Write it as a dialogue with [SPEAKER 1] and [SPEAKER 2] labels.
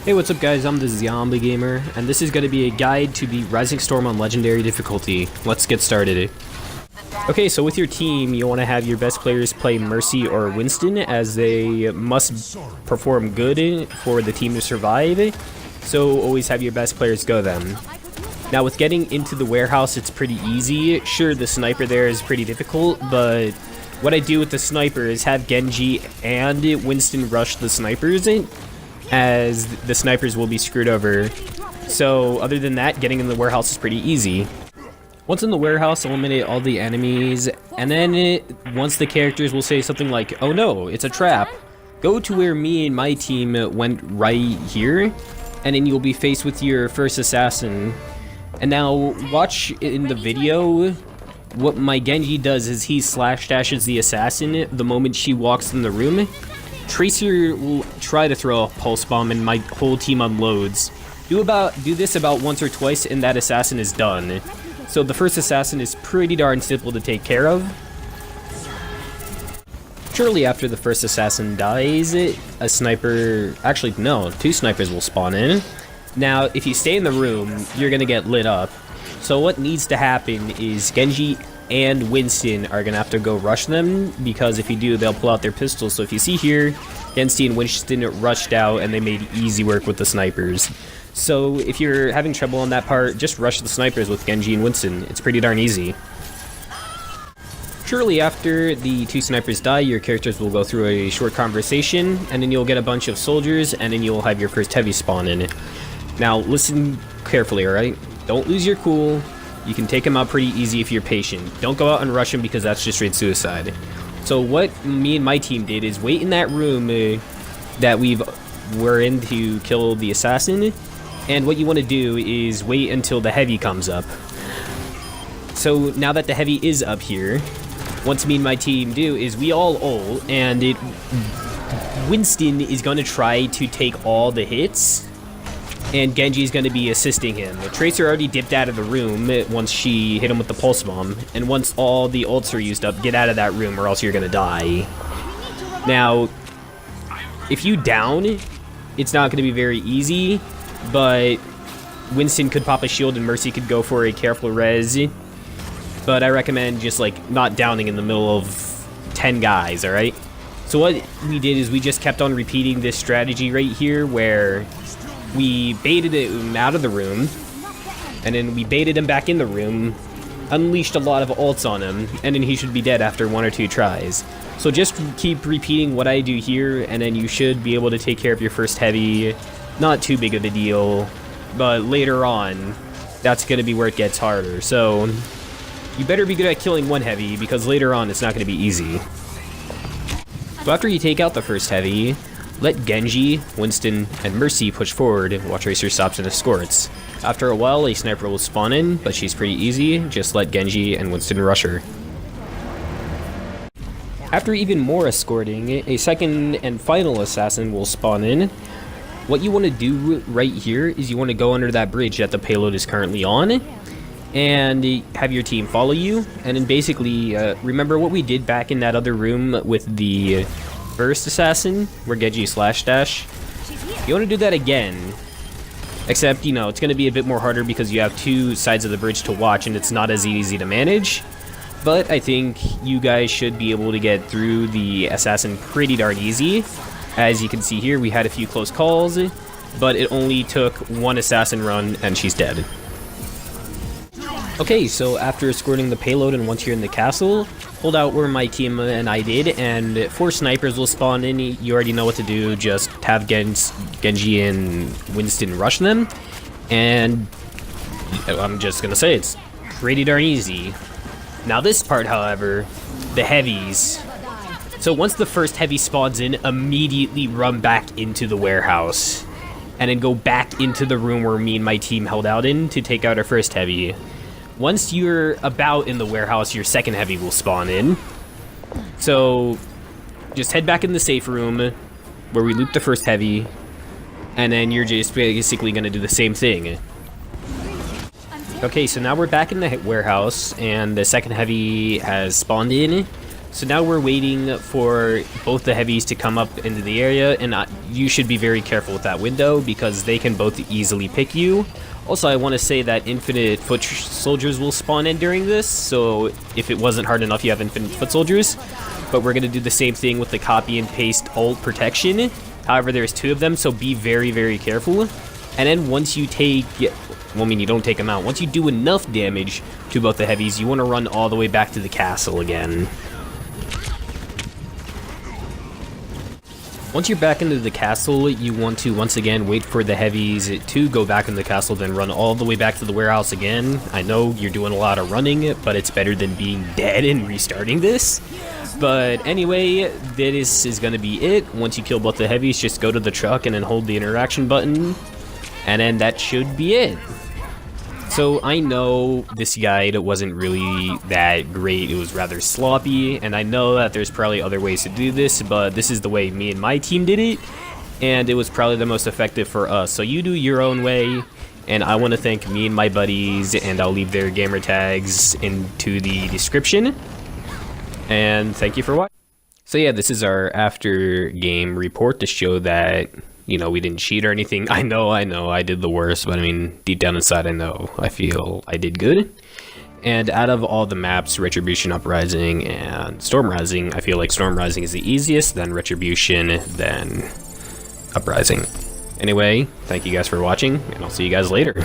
[SPEAKER 1] Hey, what's up guys, I'm the Zombie Gamer, and this is going to be a guide to beat Rising Storm on Legendary difficulty. Let's get started. Okay, so with your team, you want to have your best players play Mercy or Winston, as they must perform good for the team to survive, so always have your best players go them. Now with getting into the warehouse, it's pretty easy. Sure, the sniper there is pretty difficult, but what I do with the sniper is have Genji and Winston rush the snipers, as the snipers will be screwed over. So other than that, getting in the warehouse is pretty easy. Once in the warehouse, eliminate all the enemies, and then once the characters will say something like, "Oh no, it's a trap," go to where me and my team went right here, and then you'll be faced with your first assassin. And now watch in the video. What my Genji does is he slash dashes the assassin the moment she walks in the room. Tracer will try to throw a pulse bomb and my whole team unloads. Do this about once or twice and that assassin is done. So the first assassin is pretty darn simple to take care of. Shortly after the first assassin dies, a sniper, actually no, 2 snipers will spawn in. Now if you stay in the room, you're gonna get lit up. So what needs to happen is Genji and Winston are gonna have to go rush them, because if you do, they'll pull out their pistols. So if you see here, Genji and Winston rushed out and they made easy work with the snipers. So if you're having trouble on that part, just rush the snipers with Genji and Winston. It's pretty darn easy. Shortly after the 2 snipers die, your characters will go through a short conversation, and then you'll get a bunch of soldiers, and then you'll have your first heavy spawn in. Now listen carefully, alright? Don't lose your cool. You can take him out pretty easy if you're patient. Don't go out and rush him, because that's just straight suicide. So what me and my team did is wait in that room that we're in to kill the assassin. And what you want to do is wait until the heavy comes up. So now that the heavy is up here, what me and my team do is we all ult, and Winston is going to try to take all the hits, and Genji is going to be assisting him. The Tracer already dipped out of the room once she hit him with the pulse bomb, and once all the ults are used up, get out of that room or else you're going to die. Now, if you down, it's not going to be very easy, but Winston could pop a shield and Mercy could go for a careful res, but I recommend just like not downing in the middle of 10 guys, alright? So what we did is we just kept on repeating this strategy right here, where we baited him out of the room, and then we baited him back in the room, unleashed a lot of ults on him, and then he should be dead after 1 or 2 tries. So just keep repeating what I do here, and then you should be able to take care of your first heavy. Not too big of a deal, but later on, that's going to be where it gets harder. So you better be good at killing 1 heavy, because later on it's not going to be easy. So after you take out the first heavy, let Genji, Winston, and Mercy push forward while Tracer stops and escorts. After a while, a sniper will spawn in, but she's pretty easy. Just let Genji and Winston rush her. After even more escorting, a second and final assassin will spawn in. What you want to do right here is you want to go under that bridge that the payload is currently on, and have your team follow you, and then basically remember what we did back in that other room with the first assassin, where Genji slash dash. You want to do that again, except, you know, it's going to be a bit more harder because you have 2 sides of the bridge to watch and it's not as easy to manage. But I think you guys should be able to get through the assassin pretty darn easy. As you can see here, we had a few close calls, but it only took 1 assassin run and she's dead. Okay, so after escorting the payload and once you're in the castle, hold out where my team and I did, and 4 snipers will spawn in. You already know what to do, just have Genji and Winston rush them, and I'm just gonna say it's pretty darn easy. Now this part, however, the heavies. So once the first heavy spawns in, immediately run back into the warehouse, and then go back into the room where me and my team held out in to take out our first heavy. Once you're about in the warehouse, your second heavy will spawn in. So just head back in the safe room where we looped the first heavy, and then you're just basically going to do the same thing. Okay, so now we're back in the warehouse, and the second heavy has spawned in. So now we're waiting for both the heavies to come up into the area, and you should be very careful with that window because they can both easily pick you. Also, I want to say that infinite foot soldiers will spawn in during this, so if it wasn't hard enough, you have infinite foot soldiers. But we're going to do the same thing with the copy and paste ult protection. However, there's 2 of them, so be very, very careful. And then once you take... Well, I mean, you don't take them out. Once you do enough damage to both the heavies, you want to run all the way back to the castle again. Once you're back into the castle, you want to once again wait for the heavies to go back in the castle, then run all the way back to the warehouse again. I know you're doing a lot of running, but it's better than being dead and restarting this. But anyway, this is going to be it. Once you kill both the heavies, just go to the truck and then hold the interaction button. And then that should be it. So I know this guide wasn't really that great, it was rather sloppy, and I know that there's probably other ways to do this, but this is the way me and my team did it, and it was probably the most effective for us. So you do your own way, and I want to thank me and my buddies, and I'll leave their gamer tags into the description, and thank you for watching. So yeah, this is our after game report to show that, you know, we didn't cheat or anything. I know, I did the worst, but I mean, deep down inside, I feel I did good. And out of all the maps, Retribution, Uprising, and Storm Rising, I feel like Storm Rising is the easiest, then Retribution, then Uprising. Anyway, thank you guys for watching, and I'll see you guys later.